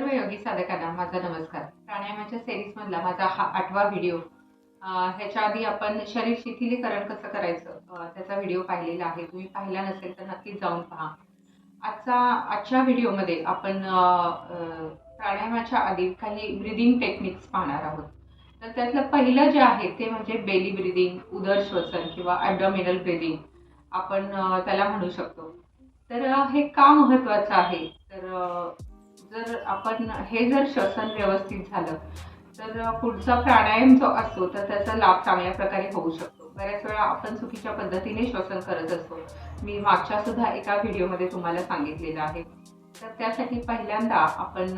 सर्व योगी साधकांना माझा नमस्कार. प्राणायामाच्या सीरीजमधला माझा हा 8वा व्हिडिओ. ह्याच्या आधी आपण शरीर शिथिलीकरण कसं करायचं त्याचा व्हिडिओ पाहिलेला आहे. तुम्ही पाहिला नसेल तर नक्कीच जाऊन पहा. आजच्या व्हिडिओमध्ये आपण प्राणायामाच्या आधी काही ब्रीदिंग टेक्निक्स पाहणार आहोत. तर त्यातलं पहिलं जे आहे ते म्हणजे बेली ब्रीदिंग, उदर श्वसन किंवा ॲब्डोमिनल ब्रीदिंग आपण त्याला म्हणू शकतो. तर हे का महत्त्वाचं आहे? तर जर श्वसन व्यवस्थित झालं तर पुढचा प्राणायाम जो असतो तर त्याचा लाभ चांगल्या प्रकारे होऊ शकतो. बऱ्याच वेळा आपण चुकीच्या पद्धतीने श्वसन करत असतो. मी मागच्या सुद्धा एका व्हिडिओमध्ये तुम्हाला सांगितलेलं आहे. तर त्यासाठी पहिल्यांदा आपण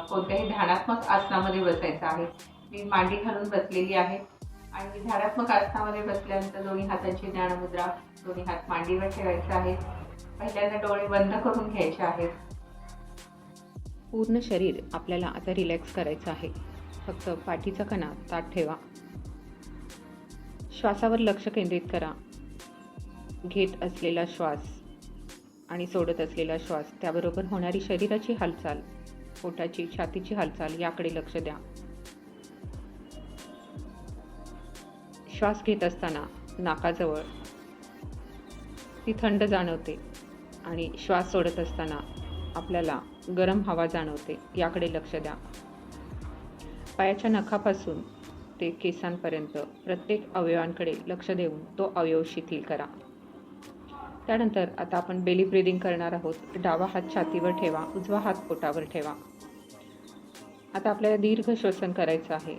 कोणत्याही ध्यानात्मक आसनामध्ये बसायचं आहे. मी मांडी घालून बसलेली आहे आणि ध्यानात्मक आसनामध्ये बसल्यानंतर दोन्ही हातांची ज्ञानमुद्रा, दोन्ही हात मांडीवर ठेवायचे आहेत. पहिल्यांदा डोळे बंद करून घ्यायचे आहेत. पूर्ण शरीर आपल्याला आता रिलॅक्स करायचं आहे. फक्त पाठीचा कणा ताठ ठेवा. श्वासावर लक्ष केंद्रित करा. घेत असलेला श्वास आणि सोडत असलेला श्वास, त्याबरोबर होणारी शरीराची हालचाल, पोटाची, छातीची हालचाल याकडे लक्ष द्या. श्वास घेत असताना नाकाजवळ ती थंड जाणवते आणि श्वास सोडत असताना आपल्याला गरम हवा जाणवते, याकडे लक्ष द्या. पायाच्या नखापासून ते केसांपर्यंत प्रत्येक अवयवांकडे लक्ष देऊन तो अवयव शिथिल करा. त्यानंतर आता आपण बेली ब्रीदिंग करणार आहोत. डावा हात छातीवर ठेवा, उजवा हात पोटावर ठेवा. आता आपल्याला दीर्घ श्वसन करायचं आहे.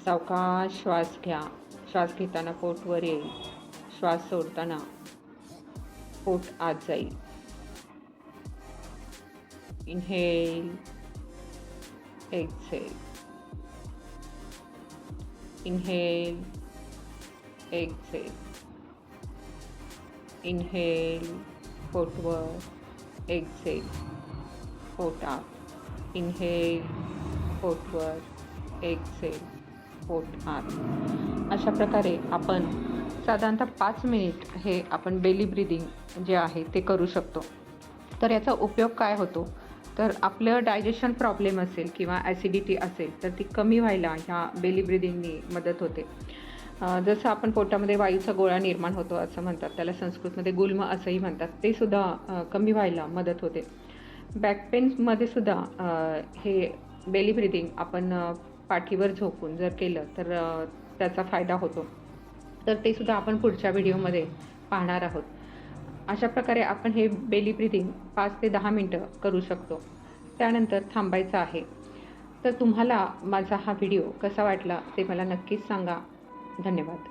सावकाश श्वास घ्या. श्वास घेताना पोट वर येईल, श्वास सोडताना पोट आत जाईल. Inhale, exhale. Inhale, exhale. Inhale, पोट वर, exhale, पोट आत. Inhale, पोट वर, exhale, पोट आत. अशा प्रकारे आपण साधारणतः 5 मिनिट हे आपण बेली ब्रीदिंग जे आहे ते करू शकतो. तर याचा उपयोग काय होतो? तर आपलं डायजेशन प्रॉब्लेम असेल किंवा ॲसिडिटी असेल तर ती कमी व्हायला ह्या बेली ब्रीदिंगनी मदत होते. जसं आपण पोटामध्ये वायूचा गोळा निर्माण होतो असं म्हणतात, त्याला संस्कृतमध्ये गुल्म असंही म्हणतात, ते सुद्धा कमी व्हायला मदत होते. बॅक पेनमध्ये सुद्धा हे बेली ब्रीदिंग आपण पाठीवर झोपून जर केलं तर त्याचा फायदा होतो. तर ते सुद्धा आपण पुढच्या व्हिडिओमध्ये पाहणार आहोत. अशा प्रकारे आपण हे बेली ब्रीदिंग 5 ते 10 मिनटं करू शकतो. त्यानंतर थांबायचं आहे. तर तुम्हाला माझा हा व्हिडिओ कसा वाटला ते मला नक्कीच सांगा. धन्यवाद.